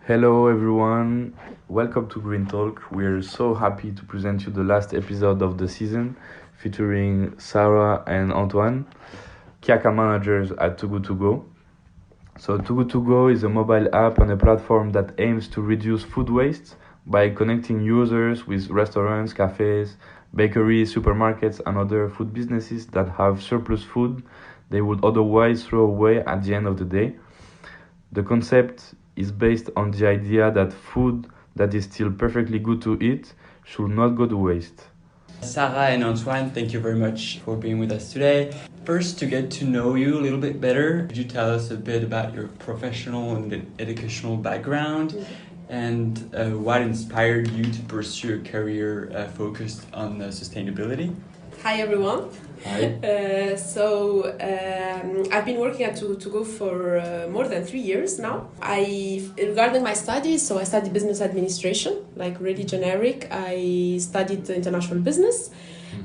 Hello everyone, welcome to GreenTalk. We're so happy to present you the last episode of the season featuring Sara and Antoine, key account managers at Too Good To Go. So Too Good To Go is a mobile app and a platform that aims to reduce food waste by connecting users with restaurants, cafes, bakeries, supermarkets and other food businesses that have surplus food they would otherwise throw away at the end of the day. The concept is based on the idea that food that is still perfectly good to eat should not go to waste. Sara and Antoine, thank you very much for being with us today. First, to get to know you a little bit better, could you tell us a bit about your professional and educational background and what inspired you to pursue a career focused on sustainability? Hi everyone. Hi. I've been working at Too Go for more than 3 years now. Regarding my studies, I studied business administration, like really generic. I studied international business.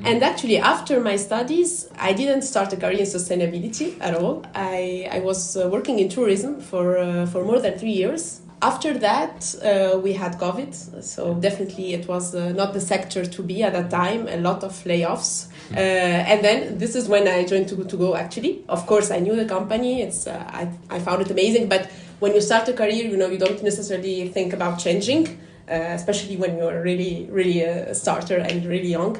And actually, after my studies, I didn't start a career in sustainability at all. I was working in tourism for more than 3 years. After that, we had COVID, so definitely it was not the sector to be at that time, a lot of layoffs. And then this is when I joined Too Good To Go actually. Of course, I knew the company, I found it amazing, but when you start a career, you don't necessarily think about changing, especially when you're really a starter and really young.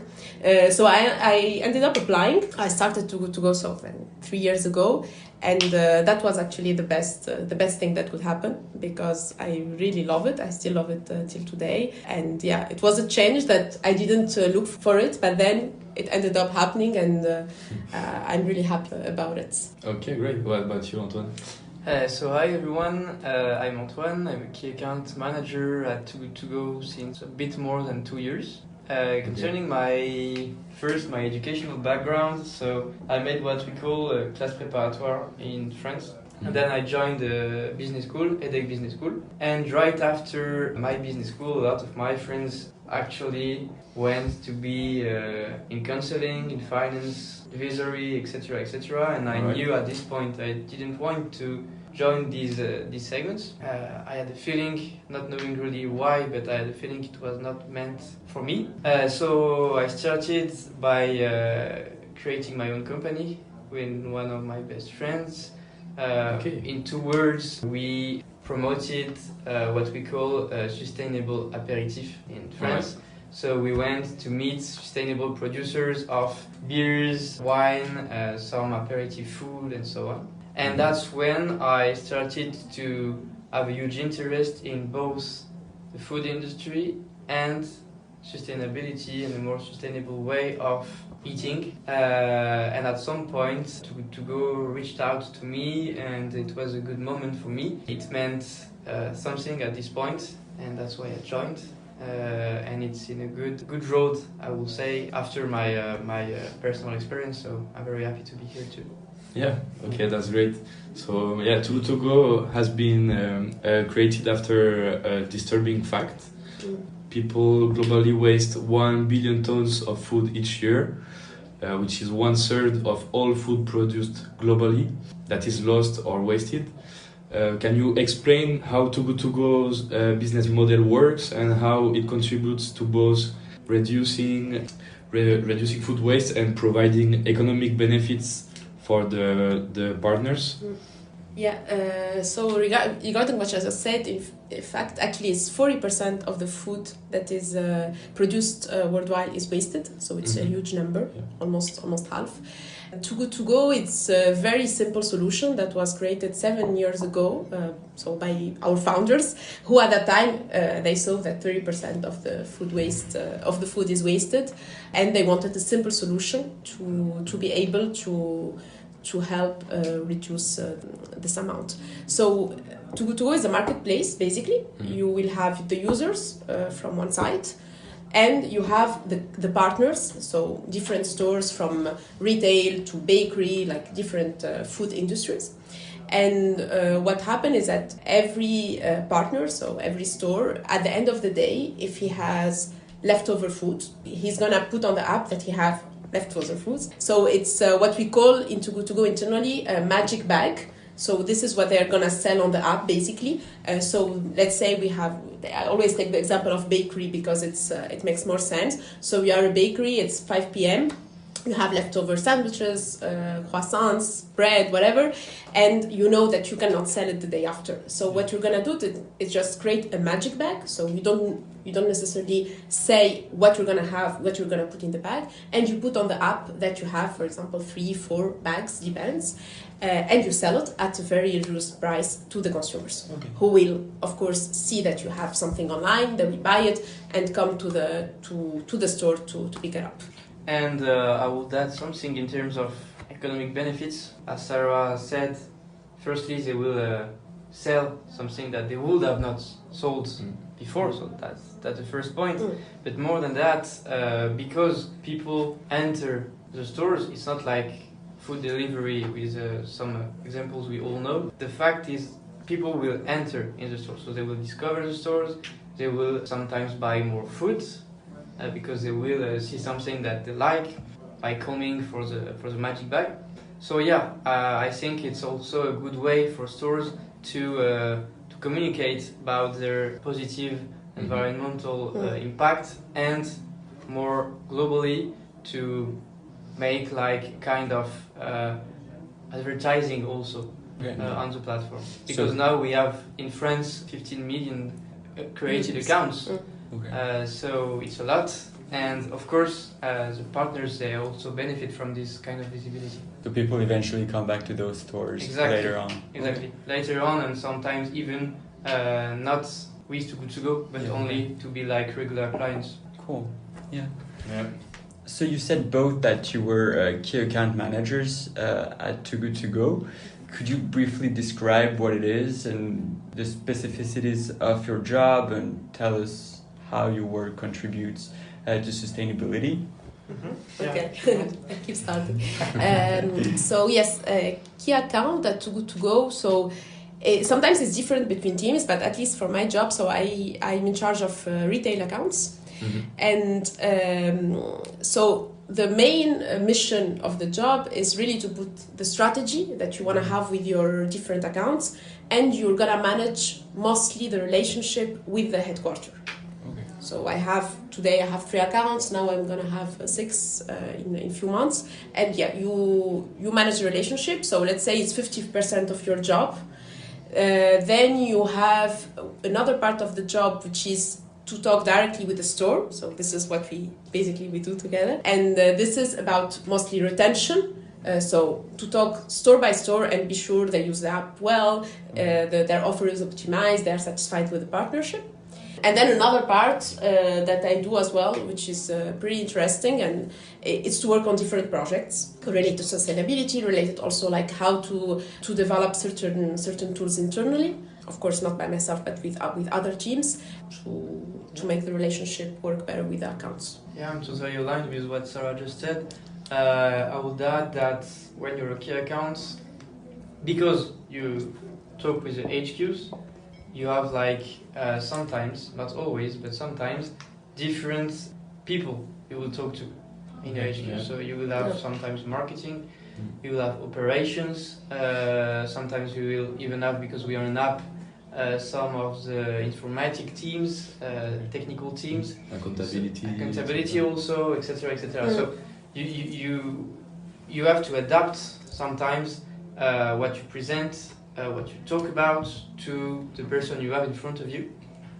So I ended up applying. I started Too Good To Go 3 years ago. And that was actually the best thing that could happen because I really love it. I still love it till today. And yeah, it was a change that I didn't look for it, but then it ended up happening, and I'm really happy about it. Okay, great. What about you, Antoine? Hi everyone, I'm Antoine. I'm a key account manager at Too Good To Go since a bit more than 2 years. Concerning my educational background, so I made what we call a classe préparatoire in France. And then I joined a business school, EDEC Business School. And right after my business school, a lot of my friends actually went to be in counseling, in finance, advisory, etc., etc. And I knew at this point I didn't want to join these segments. I had a feeling, not knowing really why, but I had a feeling it was not meant for me. So I started by creating my own company with one of my best friends. In 2 words, we promoted what we call a sustainable aperitif in France. Right. So we went to meet sustainable producers of beers, wine, some aperitif food and so on. And that's when I started to have a huge interest in both the food industry and sustainability and a more sustainable way of eating. And at some point, Too Good To Go reached out to me, and it was a good moment for me. It meant something at this point, and that's why I joined. And it's in a good road, I will say, after my personal experience. So I'm very happy to be here too. Yeah, okay, that's great. So yeah, Too Good To Go has been created after a disturbing fact. People globally waste 1 billion tons of food each year, which is 1/3 of all food produced globally that is lost or wasted. Can you explain how Too Good To Go's business model works and how it contributes to both reducing food waste and providing economic benefits for the partners? Regarding what I just said, in fact, actually, it's 40% of the food that is produced worldwide is wasted. So it's a huge number, almost half. Too Good To Go, it's a very simple solution that was created 7 years ago, by our founders, who at that time they saw that 30% of the food waste of the food is wasted, and they wanted a simple solution to be able to help reduce this amount. So Too Good To Go is a marketplace, basically. You will have the users from one side, and you have the partners, so different stores from retail to bakery, like different food industries. And what happened is that every partner, so every store, at the end of the day, if he has leftover food, he's gonna put on the app that he have leftover foods. So it's what we call in Too Good To Go internally a magic bag. So this is what they're gonna sell on the app basically. So let's say I always take the example of bakery because it makes more sense. So we are a bakery, it's 5 p.m. You have leftover sandwiches, croissants, bread, whatever, and you know that you cannot sell it the day after. So what you're gonna do is just create a magic bag. So you don't necessarily say what you're gonna have, what you're gonna put in the bag, and you put on the app that you have, for example, 3-4 bags, depends, and you sell it at a very reduced price to the consumers, who will, of course, see that you have something online, they will buy it and come to the store to pick it up. And I would add something in terms of economic benefits. As Sara said, firstly, they will sell something that they would have not sold before, so that's the first point. But more than that, because people enter the stores, it's not like food delivery with some examples we all know. The fact is, people will enter in the store, so they will discover the stores, they will sometimes buy more food, because they will see something that they like by coming for the magic bag. So yeah, I think it's also a good way for stores to communicate about their positive environmental impact, and more globally to make like kind of advertising also on the platform. Because now we have in France 15 million created accounts. So it's a lot, and of course the partners, they also benefit from this kind of visibility. So people eventually come back to those stores later on. Exactly, later on, and sometimes even not with Too Good To Go, but only to be like regular clients. Cool. Yeah. So you said both that you were key account managers at Too Good To Go. Could you briefly describe what it is and the specificities of your job, and tell us how your work contributes to sustainability? Okay, I keep starting. So yes, key account at Too Good To Go. So sometimes it's different between teams, but at least for my job, so I'm in charge of retail accounts. And so the main mission of the job is really to put the strategy that you want to have with your different accounts, and you're gonna manage mostly the relationship with the headquarters. So today I have 3 accounts. Now I'm gonna have 6 in a few months. And yeah, you manage the relationship. So let's say it's 50% of your job. Then you have another part of the job, which is to talk directly with the store. So this is what we do together. And this is about mostly retention. So to talk store by store and be sure they use the app well, their offer is optimized, they're satisfied with the partnership. And then another part that I do as well, which is pretty interesting, and it's to work on different projects related to sustainability, related also like how to develop certain tools internally. Of course, not by myself, but with other teams to make the relationship work better with the accounts. Yeah, I'm totally aligned with what Sara just said. I would add that when you're a key account, because you talk with the HQs, you have like sometimes, not always, but sometimes different people you will talk to in the HQ. So you will have sometimes marketing, you will have operations, sometimes you will even have, because we are an app, some of the informatic teams, technical teams, accountability also, etc., etc. So you have to adapt sometimes what you present, what you talk about to the person you have in front of you,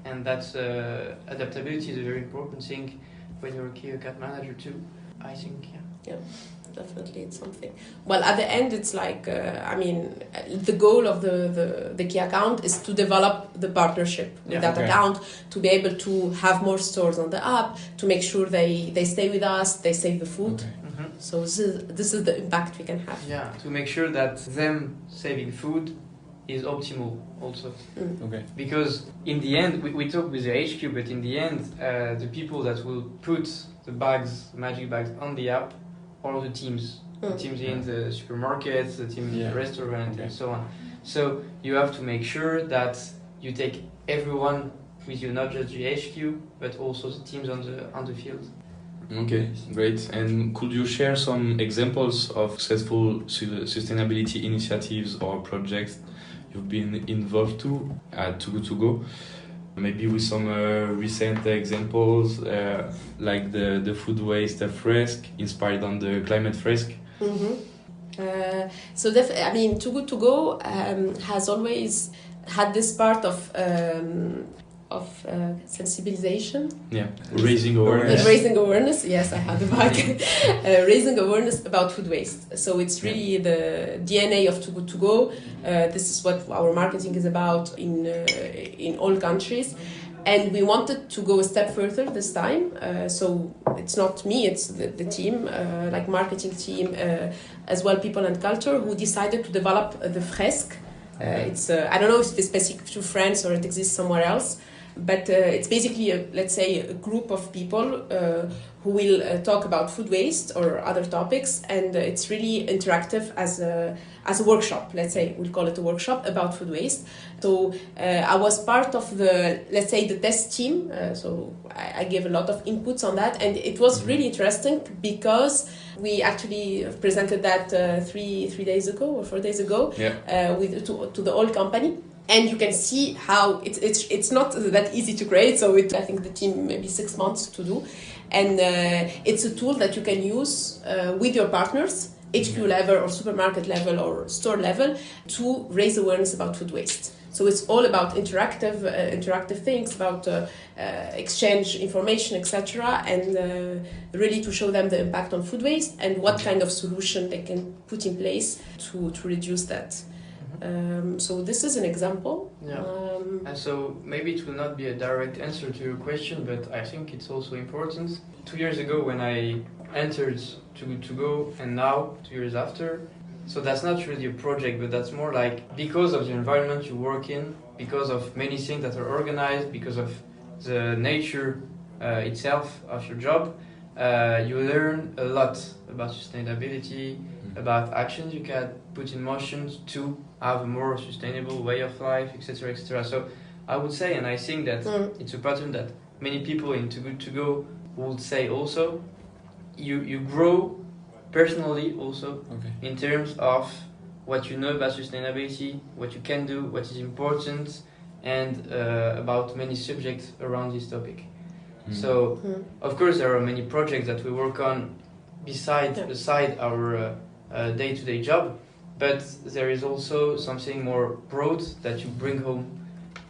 and that's adaptability is a very important thing when you're a key account manager too, I think. Yeah, definitely it's something. Well, at the end, it's like the goal of the key account is to develop the partnership with that account, to be able to have more stores on the app, to make sure they stay with us, they save the food. So this is the impact we can have. Yeah, to make sure that them saving food is optimal also. Because in the end, we talk with the HQ, but in the end, the people that will put the magic bags on the app are the teams. The teams in the supermarkets, the team in the restaurant, and so on. So you have to make sure that you take everyone with you, not just the HQ, but also the teams on the field. Okay, great. And could you share some examples of successful sustainability initiatives or projects you've been involved to at Too Good To Go? Maybe with some recent examples, like the food waste fresque inspired on the climate fresque. Mm-hmm. Too Good To Go has always had this part of sensibilization. Yeah, raising awareness. Raising awareness, yes, I had the mic. Raising awareness about food waste. So it's really the DNA of Too Good To Go. This is what our marketing is about in all countries. And we wanted to go a step further this time. So it's not me, it's the team, like marketing team, as well people and culture, who decided to develop the fresque. It's I don't know if it's specific to France or it exists somewhere else, but it's basically let's say a group of people who will talk about food waste or other topics, and it's really interactive as a workshop. Let's say we'll call it a workshop about food waste. So I was part of the, let's say, the test team. So I gave a lot of inputs on that, and it was really interesting because we actually presented that 3 days ago or 4 days ago to the whole company. And you can see how it's not that easy to create. So I think the team maybe 6 months to do, and it's a tool that you can use with your partners, HQ level or supermarket level or store level, to raise awareness about food waste. So it's all about interactive things, about exchange information, etc., and really to show them the impact on food waste and what kind of solution they can put in place to reduce that. So this is an example. Yeah. And so maybe it will not be a direct answer to your question, but I think it's also important. 2 years ago when I entered Too Good To Go, and now 2 years after, so that's not really a project, but that's more like because of the environment you work in, because of many things that are organized, because of the nature itself of your job, you learn a lot about sustainability, about actions you can put in motion to have a more sustainable way of life, etc., etc. So I would say, and I think that it's a pattern that many people in Too Good To Go would say also, you grow personally also in terms of what you know about sustainability, what you can do, what is important, and about many subjects around this topic. So, of course, there are many projects that we work on beside our day-to-day job, but there is also something more broad that you bring home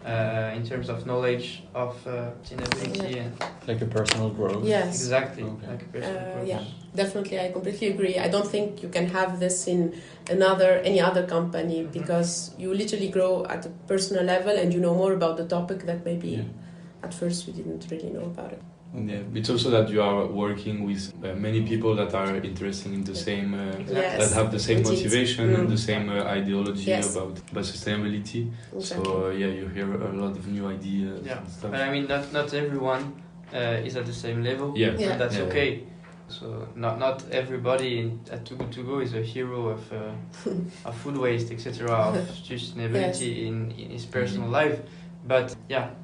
in terms of knowledge of sustainability and like a personal growth. Yes, exactly, like a personal growth. Yeah, definitely, I completely agree. I don't think you can have this in any other company because you literally grow at a personal level and you know more about the topic that maybe at first we didn't really know about it. Yeah, it's also that you are working with many people that are interested in the same, that have the same motivation and the same ideology about sustainability. Exactly. So you hear a lot of new ideas. Yeah, and stuff. but I mean, not everyone is at the same level. Yeah, and that's okay. So not everybody at Too Good To Go is a hero of food waste, etc., of sustainability in his personal life. But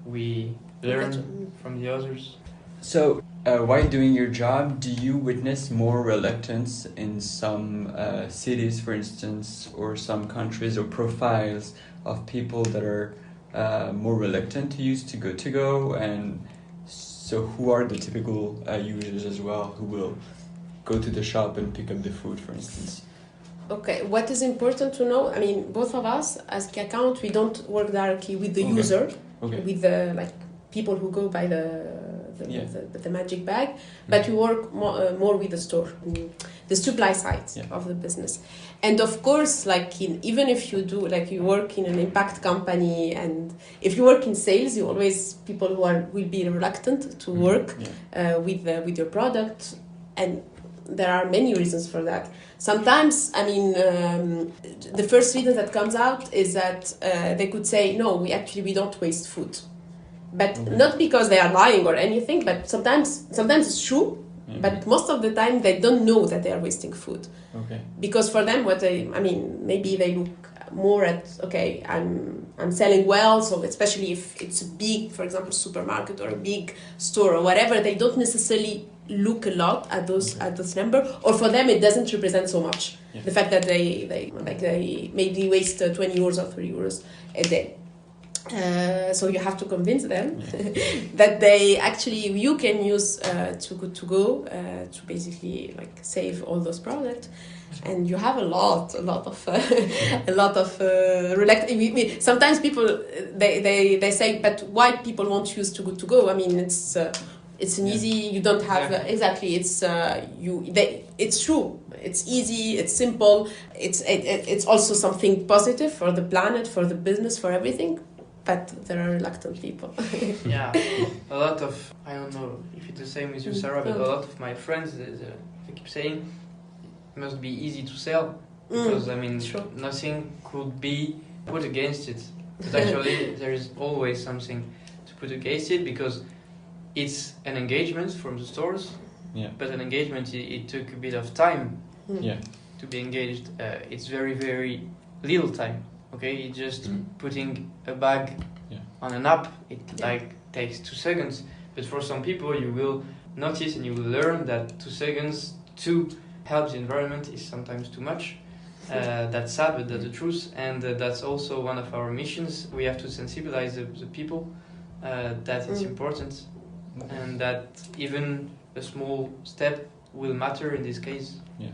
we learn from the others. So, while doing your job, do you witness more reluctance in some cities, for instance, or some countries or profiles of people that are more reluctant to use Too Good To Go? And so who are the typical users as well who will go to the shop and pick up the food, for instance? Okay, what is important to know, I mean, both of us as key account, we don't work directly with the user, with the people who go by the magic bag, but we work more with the store, the supply side of the business. And of course, even if you do, you work in an impact company, and if you work in sales, you always people who will be reluctant to work with your product, and there are many reasons for that. Sometimes, I mean, the first reason that comes out is that they could say, no, we don't waste food. But not because they are lying or anything, but sometimes it's true, but most of the time they don't know that they are wasting food. Okay. Because for them, maybe they look more at, okay, I'm selling well, so especially if it's a big, for example, supermarket or a big store or whatever, they don't necessarily look a lot at those number, or for them it doesn't represent so much. Yeah. The fact that they maybe waste 20 euros or 30 euros a day. So you have to convince them that they actually, you can use Too Good To Go to basically like save all those products. And you have a lot of sometimes people they say, but why people won't use Too Good To Go? I mean, it's an easy, you don't have exactly, it's it's true, it's easy, it's simple, it's also something positive for the planet, for the business, for everything. But there are reluctant people. Yeah, a lot of, I don't know if it's the same with you, Sarah, but a lot of my friends, they keep saying it must be easy to sell, because I mean, nothing could be put against it. But actually, there is always something to put against it, because it's an engagement from the stores, but an engagement, it took a bit of time to be engaged. It's very, very little time. Okay, it's just putting a bag on an app. It takes 2 seconds. But for some people, you will notice and you will learn that 2 seconds to help the environment is sometimes too much. That's sad, but that's the truth. And that's also one of our missions. We have to sensibilize the people that it's important, and that even a small step will matter in this case. Yeah.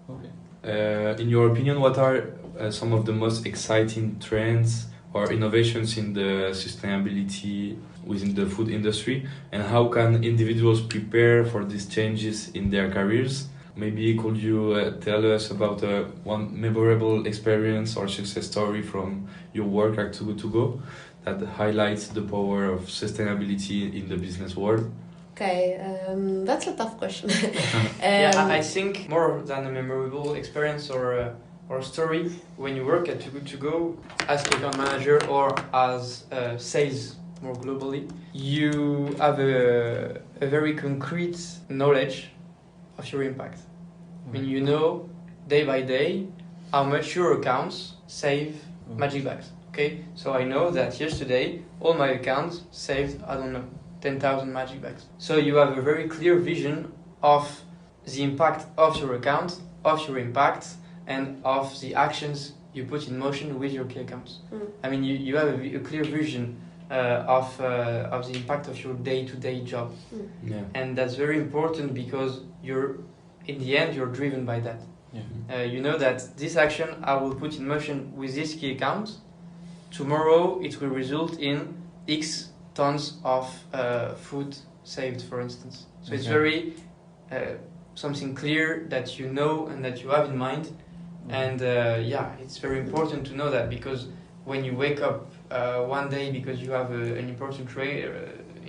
Okay. In your opinion, what are some of the most exciting trends or innovations in the sustainability within the food industry, and how can individuals prepare for these changes in their careers? Maybe could you tell us about one memorable experience or success story from your work at Too Good To Go that highlights the power of sustainability in the business world? Okay, that's a tough question. I think more than a memorable experience or story, when you work at Too Good To Go as account manager or as sales more globally, you have a very concrete knowledge of your impact. I mean, you know day by day how much your accounts save magic bags. Okay, so I know that yesterday all my accounts saved, I don't know, 10,000 magic bags. So you have a very clear vision of the impact of your account, of your impact, and of the actions you put in motion with your key accounts. I mean, you have a clear vision of the impact of your day-to-day job. And that's very important, because in the end, you're driven by that. You know that this action I will put in motion with this key account, tomorrow it will result in X tons of food saved, for instance. So it's very something clear that you know and that you have in mind. And it's very important to know that, because when you wake up one day because you have an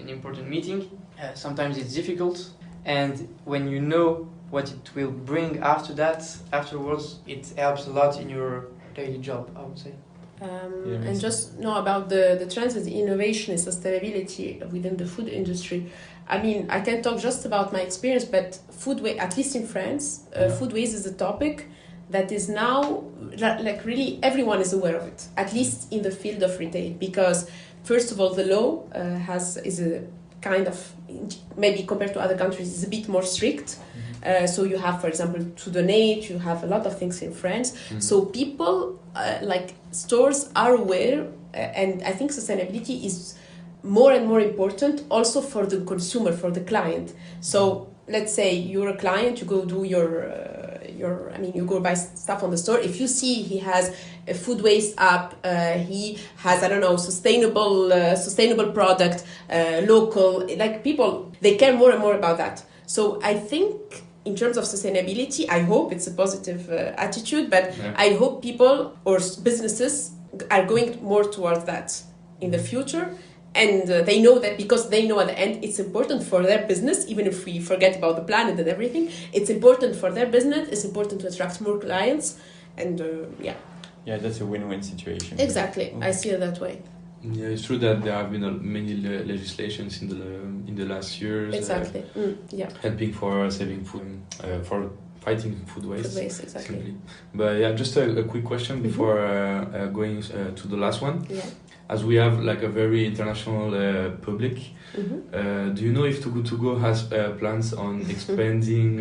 important meeting, sometimes it's difficult. And when you know what it will bring afterwards, it helps a lot in your daily job, I would say. And just know about the trends and the innovation and sustainability within the food industry. I mean, I can talk just about my experience, but food waste, at least in France, food waste is a topic that is now, like, really everyone is aware of it, at least in the field of retail, because first of all, the law is a kind of, maybe compared to other countries, is a bit more strict. So you have, for example, to donate, you have a lot of things in France. So people, like stores, are aware, and I think sustainability is more and more important also for the consumer, for the client. So let's say you're a client, you go do you go buy stuff on the store. If you see he has a food waste app, he has, I don't know, sustainable product, local, like people, they care more and more about that. So I think in terms of sustainability, I hope it's a positive attitude, but I hope people or businesses are going more towards that in the future. And they know that, because they know at the end it's important for their business, even if we forget about the planet and everything, it's important for their business, it's important to attract more clients, and Yeah, that's a win-win situation. Exactly, I see it that way. Yeah, it's true that there have been many legislations in the last years. Exactly. Helping for saving food, for fighting food waste. Food waste, exactly. Simply. But yeah, just a quick question before going to the last one. Yeah. As we have like a very international public, do you know if Too Good To Go has plans on expanding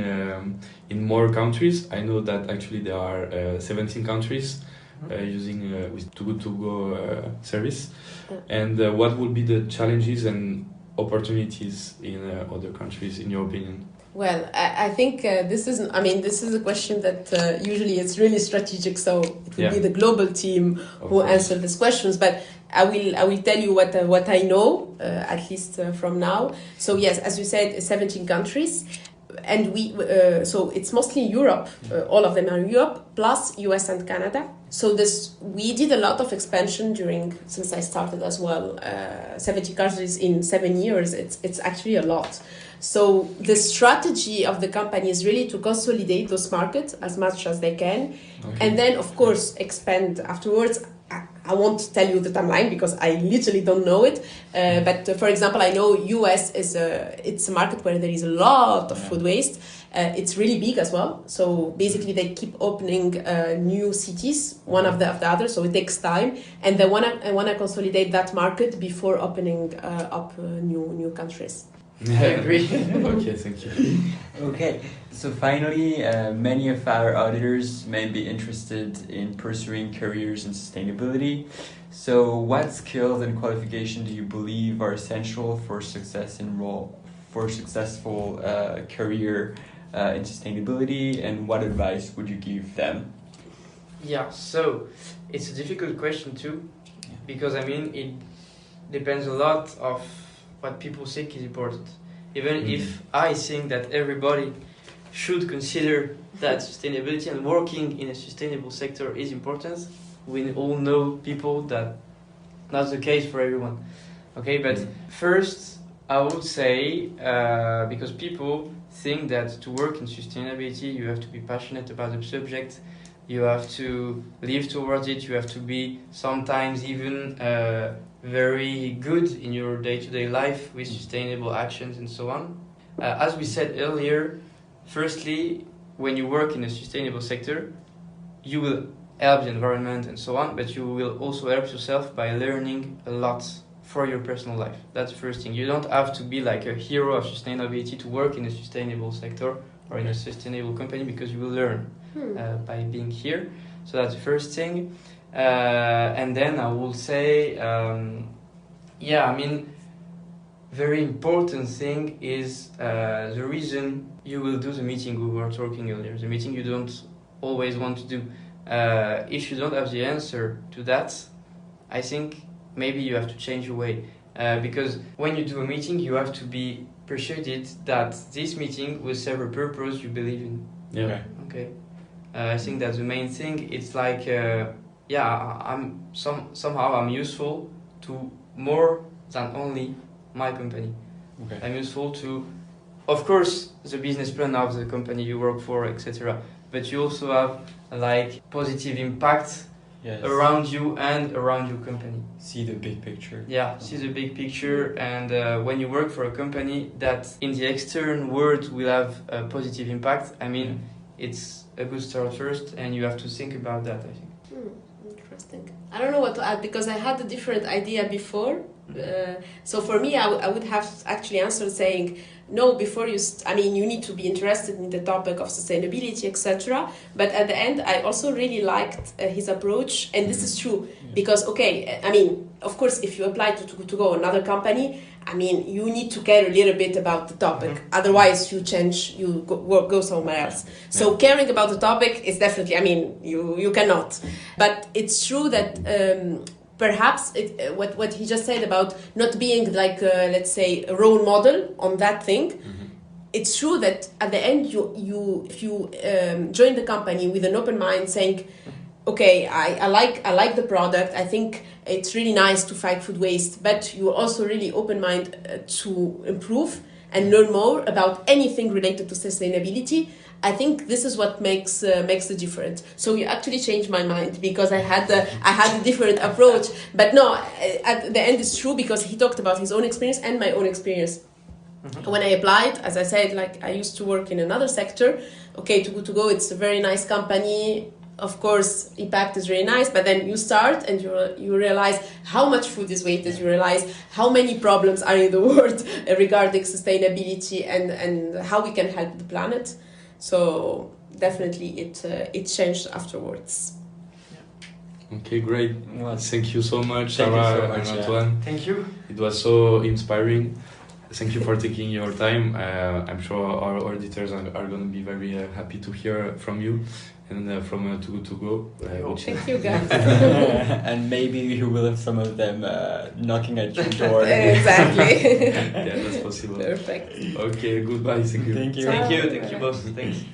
in more countries? I know that actually there are 17 countries using with Too Good To Go service. And what would be the challenges and opportunities in other countries, in your opinion? Well, I think this is a question that usually it's really strategic, so it will be the global team who answer these questions. But I will tell you what I know, at least from now. So yes, as you said, 17 countries, and so it's mostly Europe. All of them are Europe plus US and Canada. So we did a lot of expansion since I started as well. 70 countries in 7 years. It's actually a lot. So the strategy of the company is really to consolidate those markets as much as they can, and then of course expand afterwards. I won't tell you the timeline because I literally don't know it. But for example, I know US it's a market where there is a lot of food waste. It's really big as well. So basically, they keep opening new cities, one after the other. So it takes time, and they wanna consolidate that market before opening up new countries. I agree. Okay, thank you. Okay, so finally, many of our auditors may be interested in pursuing careers in sustainability. So what skills and qualifications do you believe are essential for successful career in sustainability, and what advice would you give them? Yeah, so it's a difficult question too, because I mean it depends a lot of what people think is important. Even if I think that everybody should consider that sustainability and working in a sustainable sector is important, we all know people that that's the case for everyone. Okay, but first I would say, because people think that to work in sustainability you have to be passionate about the subject, you have to live towards it, you have to be sometimes even very good in your day-to-day life with sustainable actions and so on. As we said earlier, firstly, when you work in a sustainable sector, you will help the environment and so on, but you will also help yourself by learning a lot for your personal life. That's the first thing. You don't have to be like a hero of sustainability to work in a sustainable sector or in a sustainable company, because you will learn by being here. So that's the first thing. And then I will say, very important thing is the reason you will do the meeting we were talking earlier. The meeting you don't always want to do. If you don't have the answer to that, I think maybe you have to change your way. Because when you do a meeting, you have to be persuaded that this meeting will serve a purpose you believe in. Yeah. Okay. I think that's the main thing. It's like, somehow I'm useful to more than only my company. Okay. I'm useful to, of course, the business plan of the company you work for, etc. But you also have like positive impact around you and around your company. See the big picture. Yeah, see the big picture, and when you work for a company that in the external world will have a positive impact, I mean, it's a good start first, and you have to think about that, I think. Interesting. I don't know what to add, because I had a different idea before. So for me, I would have actually answered saying, no, before you you need to be interested in the topic of sustainability, etc. But at the end, I also really liked his approach, and this is true, because of course, if you apply to go another company, you need to care a little bit about the topic. Otherwise, you go somewhere else. So caring about the topic is definitely, you cannot. But it's true that perhaps what he just said about not being like, let's say, a role model on that thing, it's true that at the end, if you join the company with an open mind saying, okay, I like the product, I think it's really nice to fight food waste, but you're also really open mind to improve and learn more about anything related to sustainability. I think this is what makes the difference. So you actually changed my mind, because I had a different approach. But no, at the end it's true, because he talked about his own experience and my own experience. When I applied, as I said, like I used to work in another sector. Okay, Too Good To Go, it's a very nice company. Of course, impact is really nice, but then you start and you realize how much food is wasted. You realize how many problems are in the world regarding sustainability and how we can help the planet. So definitely it changed afterwards. Okay, great. Well, Thank you so much, Thank you Sara so much, and yeah. Antoine. Thank you. It was so inspiring. Thank you for taking your time. I'm sure our auditors are going to be very happy to hear from you and from Too Good To Go. Which Thank you, guys. and maybe you will have some of them knocking at your door. Exactly. yeah, that's possible. Perfect. Okay, goodbye. Thank you. Thank you. Thank you both. Thanks.